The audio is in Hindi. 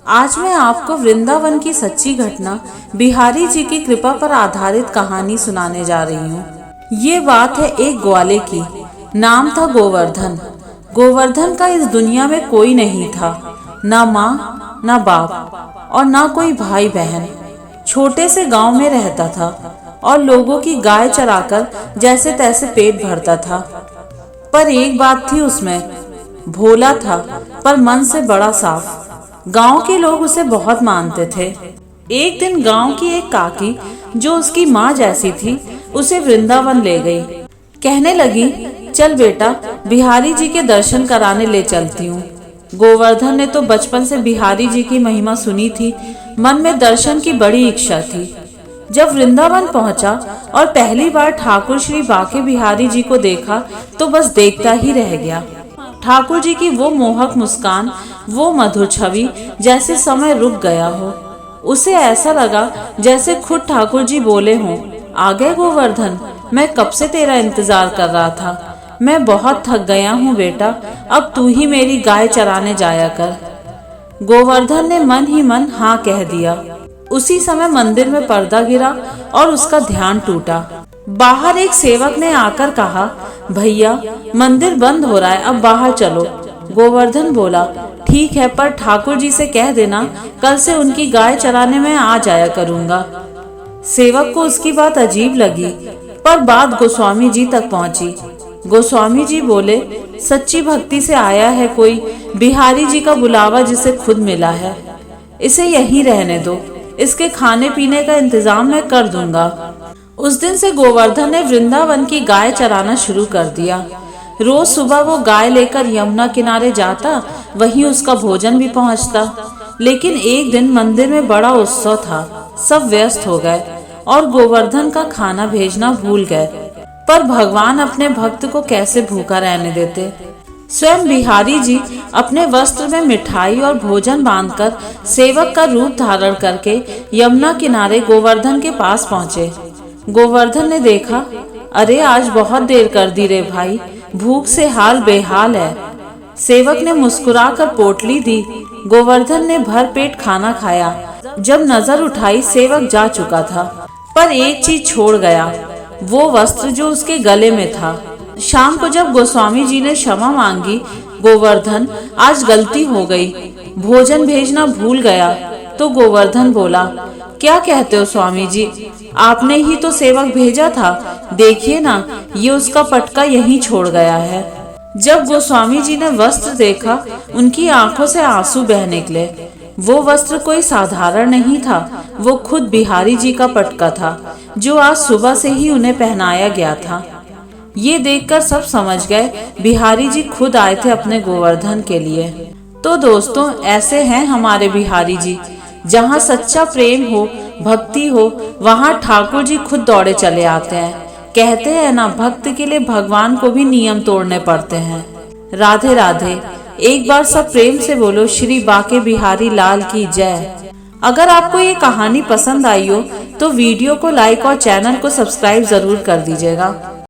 आज मैं आपको वृंदावन की सच्ची घटना बिहारी जी की कृपा पर आधारित कहानी सुनाने जा रही हूँ। ये बात है एक ग्वाले की। नाम था गोवर्धन। गोवर्धन का इस दुनिया में कोई नहीं था, ना माँ ना बाप और ना कोई भाई बहन। छोटे से गांव में रहता था और लोगों की गाय चराकर जैसे तैसे पेट भरता था। पर एक बात थी उसमें, भोला था पर मन से बड़ा साफ। गांव के लोग उसे बहुत मानते थे। एक दिन गांव की एक काकी जो उसकी माँ जैसी थी उसे वृंदावन ले गई। कहने लगी, चल बेटा बिहारी जी के दर्शन कराने ले चलती हूँ। गोवर्धन ने तो बचपन से बिहारी जी की महिमा सुनी थी, मन में दर्शन की बड़ी इच्छा थी। जब वृंदावन पहुंचा और पहली बार ठाकुर श्री बाके बिहारी जी को देखा तो बस देखता ही रह गया। ठाकुर जी की वो मोहक मुस्कान, वो मधुर छवि, जैसे समय रुक गया हो। उसे ऐसा लगा जैसे खुद ठाकुर जी बोले हों, आ गए गोवर्धन, मैं कब से तेरा इंतजार कर रहा था। मैं बहुत थक गया हूँ बेटा, अब तू ही मेरी गाय चराने जाया कर। गोवर्धन ने मन ही मन हाँ कह दिया। उसी समय मंदिर में पर्दा गिरा और उसका ध्यान टूटा। बाहर एक सेवक ने आकर कहा, भैया मंदिर बंद हो रहा है, अब बाहर चलो। गोवर्धन बोला, ठीक है, पर ठाकुर जी से कह देना कल से उनकी गाय चराने में आ जाया करूंगा। सेवक को उसकी बात अजीब लगी, पर बात गोस्वामी जी तक पहुंची। गोस्वामी जी बोले, सच्ची भक्ति से आया है कोई, बिहारी जी का बुलावा जिसे खुद मिला है, इसे यहीं रहने दो, इसके खाने पीने का इंतजाम मैं कर दूंगा। उस दिन से गोवर्धन ने वृंदावन की गाय चराना शुरू कर दिया। रोज सुबह वो गाय लेकर यमुना किनारे जाता, वहीं उसका भोजन भी पहुंचता। लेकिन एक दिन मंदिर में बड़ा उत्सव था, सब व्यस्त हो गए और गोवर्धन का खाना भेजना भूल गए। पर भगवान अपने भक्त को कैसे भूखा रहने देते। स्वयं बिहारी जी अपने वस्त्र में मिठाई और भोजन बांधकर सेवक का रूप धारण करके यमुना किनारे गोवर्धन के पास पहुंचे। गोवर्धन ने देखा, अरे आज बहुत देर कर दी रे भाई, भूख से हाल बेहाल है। सेवक ने मुस्कुराकर पोटली दी। गोवर्धन ने भर पेट खाना खाया। जब नजर उठाई सेवक जा चुका था, पर एक चीज छोड़ गया, वो वस्त्र जो उसके गले में था। शाम को जब गोस्वामी जी ने क्षमा मांगी, गोवर्धन आज गलती हो गई, भोजन भेजना भूल गया। तो गोवर्धन बोला, क्या कहते हो स्वामी जी, आपने ही तो सेवक भेजा था, देखिए ना ये उसका पटका यहीं छोड़ गया है। जब गोस्वामी जी ने वस्त्र देखा, उनकी आंखों से आंसू बह निकले। वो वस्त्र कोई साधारण नहीं था, वो खुद बिहारी जी का पटका था, जो आज सुबह से ही उन्हें पहनाया गया था। ये देखकर सब समझ गए बिहारी जी खुद आए थे अपने गोवर्धन के लिए। तो दोस्तों, ऐसे हैं हमारे बिहारी जी, जहाँ सच्चा प्रेम हो, भक्ति हो, वहाँ ठाकुर जी खुद दौड़े चले आते हैं। कहते हैं ना, भक्त के लिए भगवान को भी नियम तोड़ने पड़ते हैं। राधे राधे। एक बार सब प्रेम से बोलो, श्री बाके बिहारी लाल की जय। अगर आपको ये कहानी पसंद आई हो तो वीडियो को लाइक और चैनल को सब्सक्राइब जरूर कर दीजिएगा।